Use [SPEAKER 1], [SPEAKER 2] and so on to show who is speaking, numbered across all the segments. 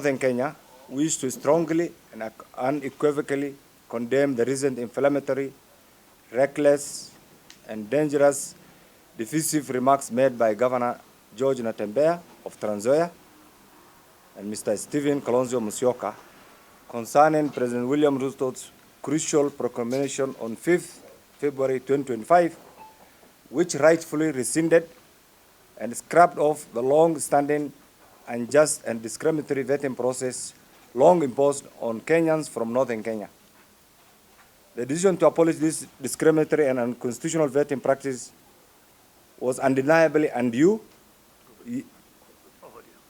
[SPEAKER 1] Northern Kenya wish to strongly and unequivocally condemn the recent inflammatory, reckless, and dangerous divisive remarks made by Governor George Natembeya of Trans Nzoia and Mr. Stephen Kalonzo Musyoka concerning President William Ruto's crucial proclamation on 5th February 2025, which rightfully rescinded and scrapped off the long-standing unjust and discriminatory vetting process long imposed on Kenyans from Northern Kenya. The decision to abolish this discriminatory and unconstitutional vetting practice was undeniably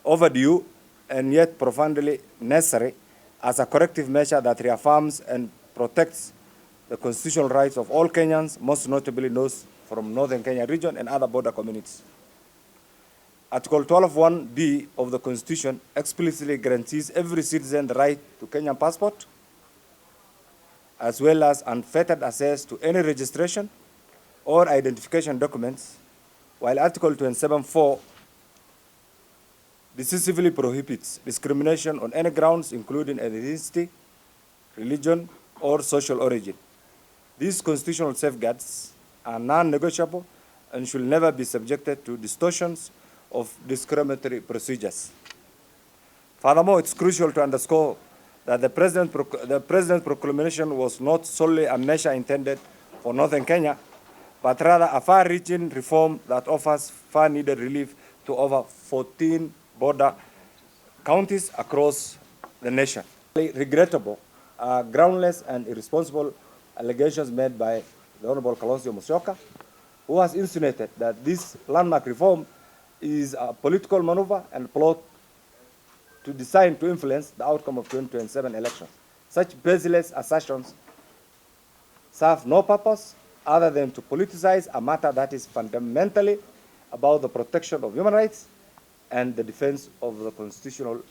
[SPEAKER 1] overdue, and yet profoundly necessary as a corrective measure that reaffirms and protects the constitutional rights of all Kenyans, most notably those from Northern Kenya region and other border communities. Article 12(1)(d) of the Constitution explicitly guarantees every citizen the right to Kenyan passport, as well as unfettered access to any registration or identification documents, while Article 27(4) decisively prohibits discrimination on any grounds, including ethnicity, religion, or social origin. These constitutional safeguards are non-negotiable and should never be subjected to distortions of discriminatory procedures. Furthermore, it's crucial to underscore that the President's proclamation was not solely a measure intended for Northern Kenya, but rather a far-reaching reform that offers far-needed relief to over 14 border counties across the nation. Regrettable, groundless and irresponsible allegations made by the Honorable Kalonzo Musyoka, who has insinuated that this landmark reform is a political maneuver and plot to design to influence the outcome of 2027 elections. Such baseless assertions serve no purpose other than to politicize a matter that is fundamentally about the protection of human rights and the defense of the constitutional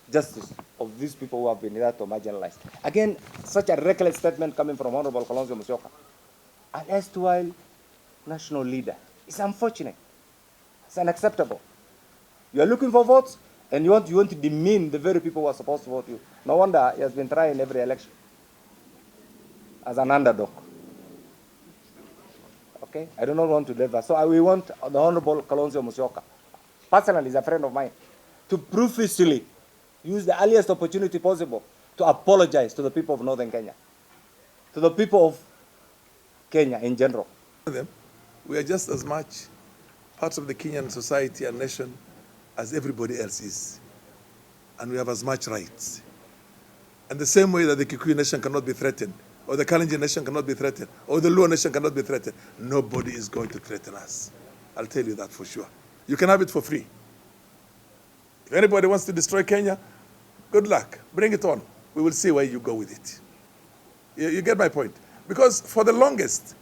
[SPEAKER 1] justice of these people who have been hitherto marginalized. Again, such a reckless statement coming from Honorable Kalonzo Musyoka, an erstwhile national leader. It's unfortunate. It's unacceptable. You are looking for votes, and you want to demean the very people who are supposed to vote you. No wonder he has been trying every election as an underdog. Okay? I do not want to deliver. So we want the Honorable Kalonzo Musyoka, personally, he's a friend of mine, to profusely use the earliest opportunity possible to apologize to the people of Northern Kenya, to the people of Kenya in general.
[SPEAKER 2] We are just as much part of the Kenyan society and nation as everybody else is. And we have as much rights. And the same way that the Kikuyu nation cannot be threatened, or the Kalenjin nation cannot be threatened, or the Luo nation cannot be threatened, nobody is going to threaten us. I'll tell you that for sure. You can have it for free. If anybody wants to destroy Kenya, good luck. Bring it on. We will see where you go with it. You get my point? Because for the longest,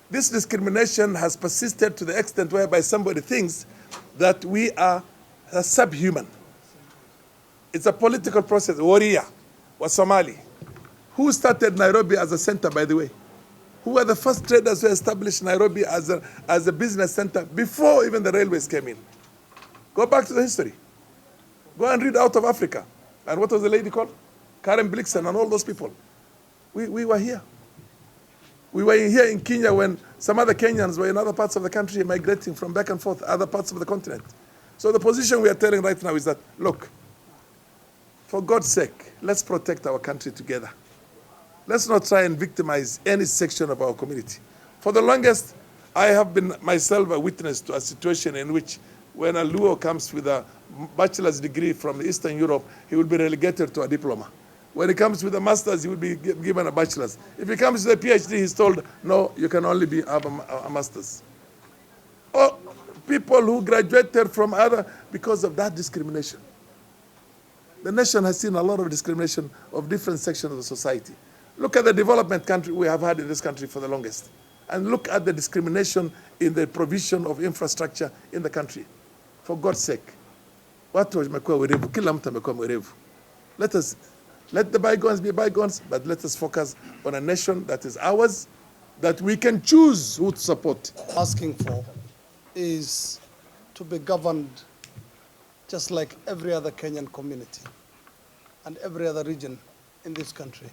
[SPEAKER 2] this discrimination has persisted to the extent whereby somebody thinks that we are subhuman. It's a political process. Warrior was Somali. Who started Nairobi as a center, by the way? Who were the first traders who established Nairobi as a business center before even the railways came in? Go back to the history. Go and read Out of Africa. And what was the lady called? Karen Blixen and all those people. We were here. We were here in Kenya when some other Kenyans were in other parts of the country migrating from back and forth, other parts of the continent. So the position we are telling right now is that, look, for God's sake, let's protect our country together. Let's not try and victimize any section of our community. For the longest, I have been myself a witness to a situation in which when a Luo comes with a bachelor's degree from Eastern Europe, he will be relegated to a diploma. When he comes with a master's, he will be given a bachelor's. If he comes with a PhD, he's told, no, you can only have a master's. Or people who graduated from other, because of that discrimination. The nation has seen a lot of discrimination of different sections of the society. Look at the development country we have had in this country for the longest. And look at the discrimination in the provision of infrastructure in the country. For God's sake. Let the bygones be bygones, but let us focus on a nation that is ours, that we can choose who to support.
[SPEAKER 3] Asking for is to be governed just like every other Kenyan community. and every other region in this country.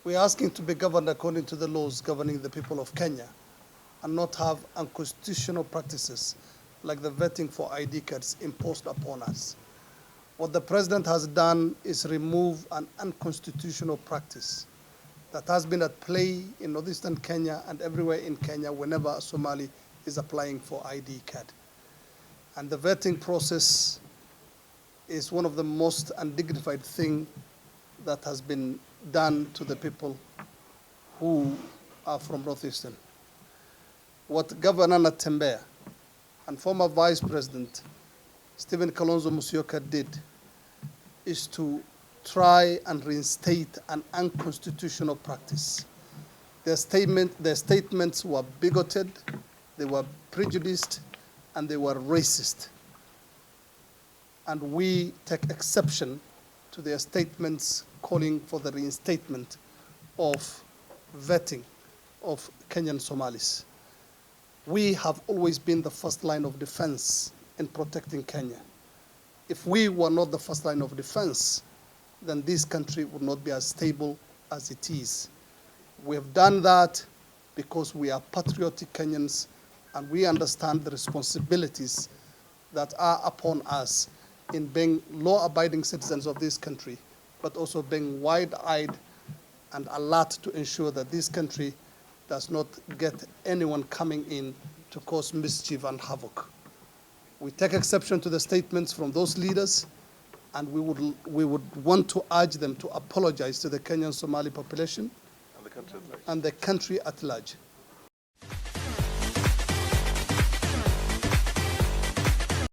[SPEAKER 3] We are asking to be governed according to the laws governing the people of Kenya and not have unconstitutional practices like the vetting for ID cards imposed upon us. What the president has done is remove an unconstitutional practice that has been at play in northeastern Kenya and everywhere in Kenya whenever a Somali is applying for ID card. And the vetting process is one of the most undignified things that has been done to the people who are from northeastern. What Governor Natembeya and former Vice President Stephen Kalonzo Musyoka did is to try and reinstate an unconstitutional practice. Their statements were bigoted, they were prejudiced, and they were racist. And we take exception to their statements calling for the reinstatement of vetting of Kenyan Somalis. We have always been the first line of defense in protecting Kenya. If we were not the first line of defense, then this country would not be as stable as it is. We have done that because we are patriotic Kenyans and we understand the responsibilities that are upon us in being law-abiding citizens of this country, but also being wide-eyed and alert to ensure that this country does not get anyone coming in to cause mischief and havoc. We take exception to the statements from those leaders, and we would want to urge them to apologize to the Kenyan Somali population
[SPEAKER 2] And the country at large.
[SPEAKER 3] and the country at large.